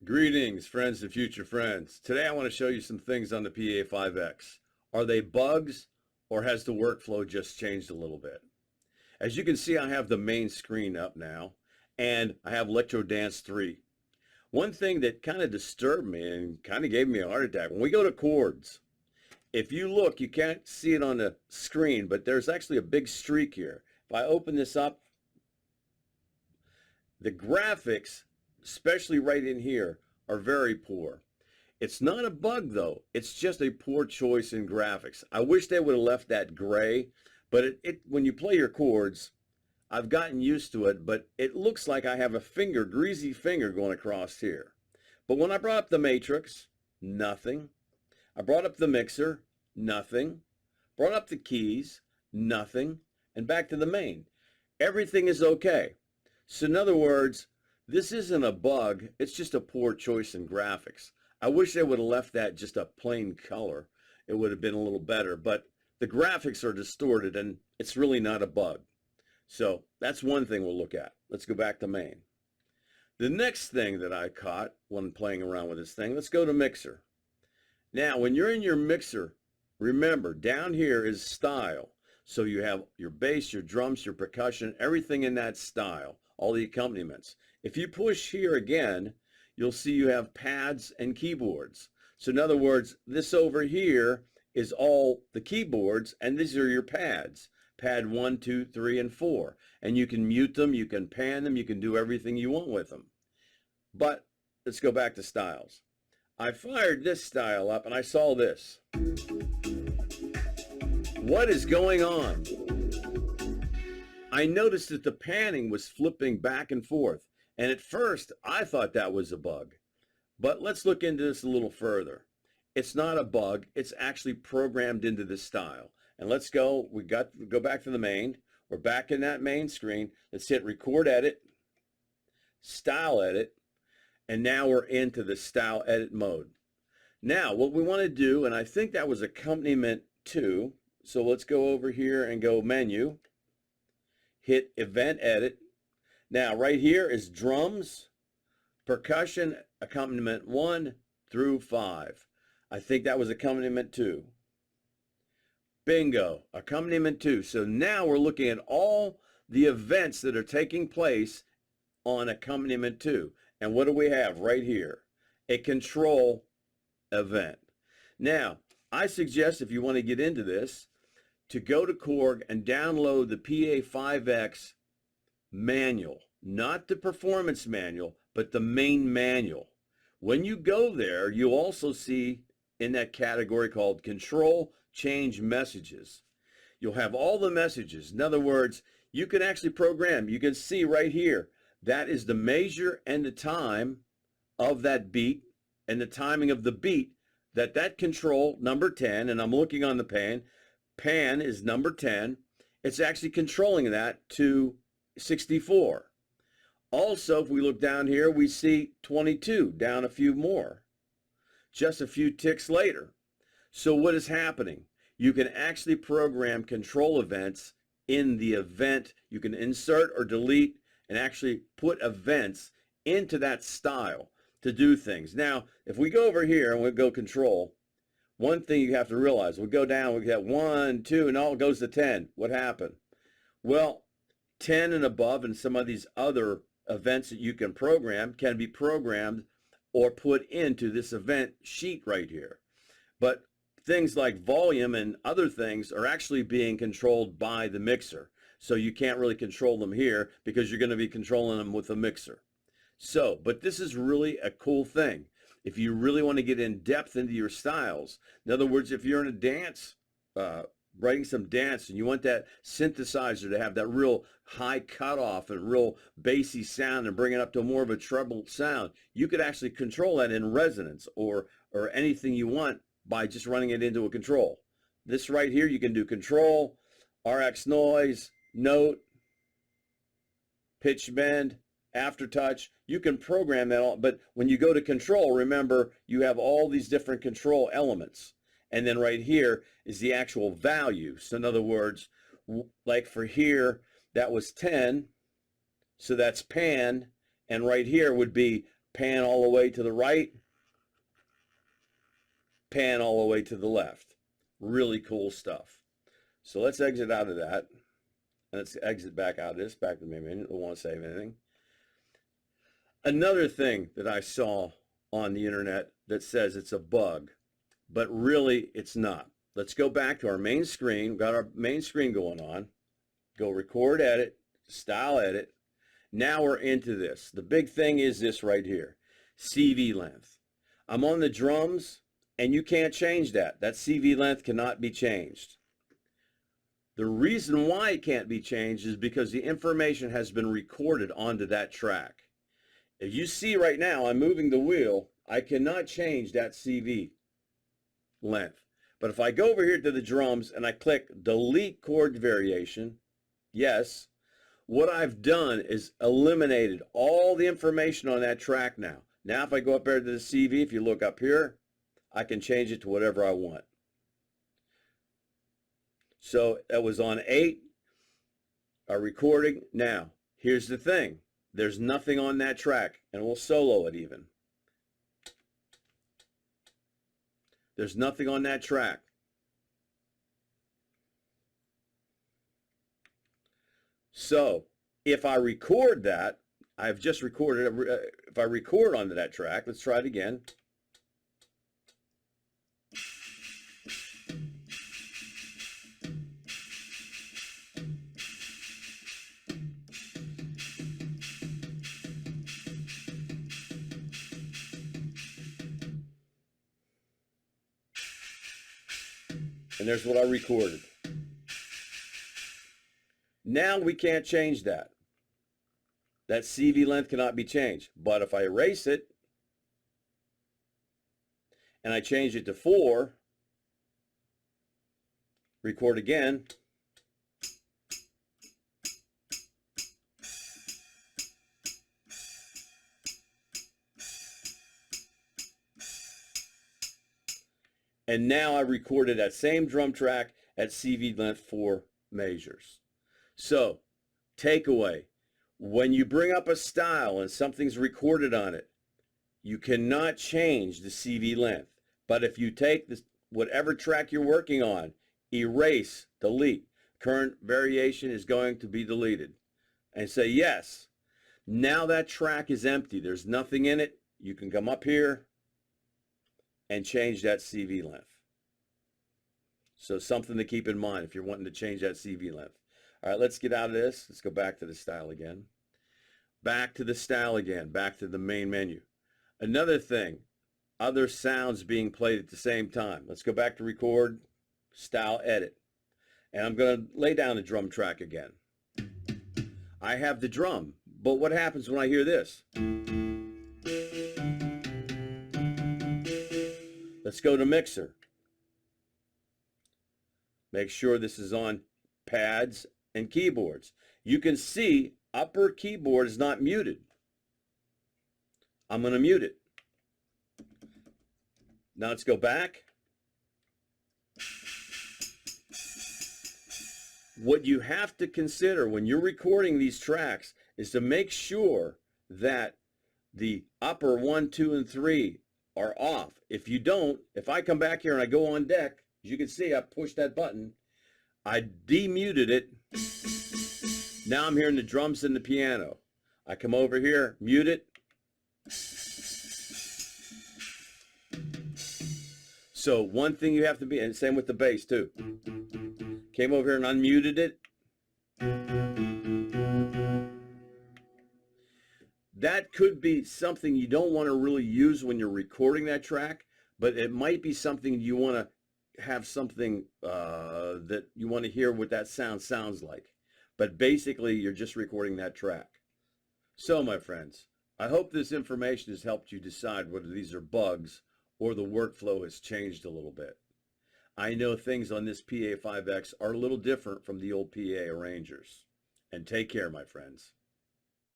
Greetings, friends and future friends. Today I want to show you some things on the Pa5x. Are they bugs or has the workflow just changed a little bit? As you can see, I have the main screen up now and I have Electro Dance 3. One thing that kind of disturbed me and kind of gave me a heart attack, when we go to chords, if you look, you can't see it on the screen, but there's actually a big streak here. If I open this up, the graphics, especially right in here, are very poor. It's not a bug though, it's just a poor choice in graphics. I wish they would have left that gray, but when you play your chords, I've gotten used to it, but it looks like I have a finger, greasy finger going across here. But when I brought up the matrix, nothing. I brought up the mixer, nothing. Brought up the keys, nothing. And back to the main. Everything is okay. So in other words, this isn't a bug, it's just a poor choice in graphics. I wish they would have left that just a plain color. It would have been a little better, but the graphics are distorted and it's really not a bug. So that's one thing we'll look at. Let's go back to main. The next thing that I caught when playing around with this thing, let's go to mixer. Now, when you're in your mixer, remember, down here is style. So you have your bass, your drums, your percussion, everything in that style, all the accompaniments. If you push here again, you'll see you have pads and keyboards. So in other words, this over here is all the keyboards, and these are your pads. Pad 1, 2, 3, and 4. And you can mute them, you can pan them, you can do everything you want with them. But let's go back to styles. I fired this style up and I saw this. What is going on? I noticed that the panning was flipping back and forth, and at first I thought that was a bug. But let's look into this a little further. It's not a bug, it's actually programmed into the style. And let's go, go back to the main. We're back in that main screen. Let's hit record edit, style edit, and now we're into the style edit mode. Now what we want to do, and I think that was accompaniment 2, so let's go over here and go menu, hit event edit. Now right here is drums, percussion, accompaniment 1 through 5. I think that was accompaniment 2. Bingo, accompaniment 2. So now we're looking at all the events that are taking place on accompaniment 2. And what do we have right here? A control event. Now, I suggest if you want to get into this, to go to Korg and download the Pa5x manual, not the performance manual, but the main manual. When you go there, you'll also see in that category called control change messages. You'll have all the messages. In other words, you can actually program. You can see right here, that is the measure and the time of that beat and the timing of the beat that control number 10, and I'm looking on the pan is number 10. It's actually controlling that to 64. Also, if we look down here, we see 22, down a few more, just a few ticks later. So what is happening? You can actually program control events in the event. You can insert or delete and actually put events into that style to do things. Now, if we go over here and we go control, one thing you have to realize, we go down, we get 1, 2, and all goes to 10. What happened? Well, 10 and above and some of these other events that you can program can be programmed or put into this event sheet right here. But things like volume and other things are actually being controlled by the mixer. So you can't really control them here because you're going to be controlling them with the mixer. So, but this is really a cool thing. If you really want to get in depth into your styles, in other words, if you're in a dance, writing some dance and you want that synthesizer to have that real high cutoff and real bassy sound and bring it up to more of a treble sound, you could actually control that in resonance or anything you want by just running it into a control. This right here, you can do control, RX noise, note, pitch bend, aftertouch. You can program that all, but when you go to control, remember you have all these different control elements. And then right here is the actual value. So in other words, like for here, that was 10. So that's pan. And right here would be pan all the way to the right, pan all the way to the left. Really cool stuff. So let's exit out of that. And let's exit back out of this, back to the main menu. Don't want to save anything. Another thing that I saw on the internet that says it's a bug, but really it's not. Let's go back to our main screen. We've got our main screen going on. Go record, edit, style edit. Now we're into this. The big thing is this right here, CV length. I'm on the drums and you can't change that. That CV length cannot be changed. The reason why it can't be changed is because the information has been recorded onto that track. If you see right now, I'm moving the wheel, I cannot change that CV length. But if I go over here to the drums and I click delete chord variation, yes, what I've done is eliminated all the information on that track now. Now if I go up there to the CV, if you look up here, I can change it to whatever I want. So that was on 8, our recording. Now, here's the thing. There's nothing on that track, and we'll solo it even. There's nothing on that track. So if I record that, I've just recorded, if I record onto that track, let's try it again. And there's what I recorded. Now we can't change that. That CV length cannot be changed. But if I erase it and I change it to 4, record again, and now I recorded that same drum track at CV length 4 measures. So, takeaway, when you bring up a style and something's recorded on it, you cannot change the CV length. But if you take this, whatever track you're working on, erase, delete, current variation is going to be deleted, and say yes, now that track is empty, there's nothing in it, you can come up here and change that CV length. So something to keep in mind if you're wanting to change that CV length. All right, let's get out of this. Let's go back to the style again. Back to the style again, back to the main menu. Another thing, other sounds being played at the same time. Let's go back to record, style edit. And I'm going to lay down the drum track again. I have the drum, but what happens when I hear this? Let's go to mixer. Make sure this is on pads and keyboards. You can see upper keyboard is not muted. I'm going to mute it. Now let's go back. What you have to consider when you're recording these tracks is to make sure that the upper 1, 2, and 3 are off. If you don't, if I come back here and I go on deck, as you can see, I pushed that button. I demuted it. Now I'm hearing the drums and the piano. I come over here, mute it. So one thing you have to be, and same with the bass too. Came over here and unmuted it. That could be something you don't want to really use when you're recording that track, but it might be something you want to have something that you want to hear what that sound sounds like. But basically, you're just recording that track. So, my friends, I hope this information has helped you decide whether these are bugs or the workflow has changed a little bit. I know things on this Pa5X are a little different from the old PA arrangers. And take care, my friends.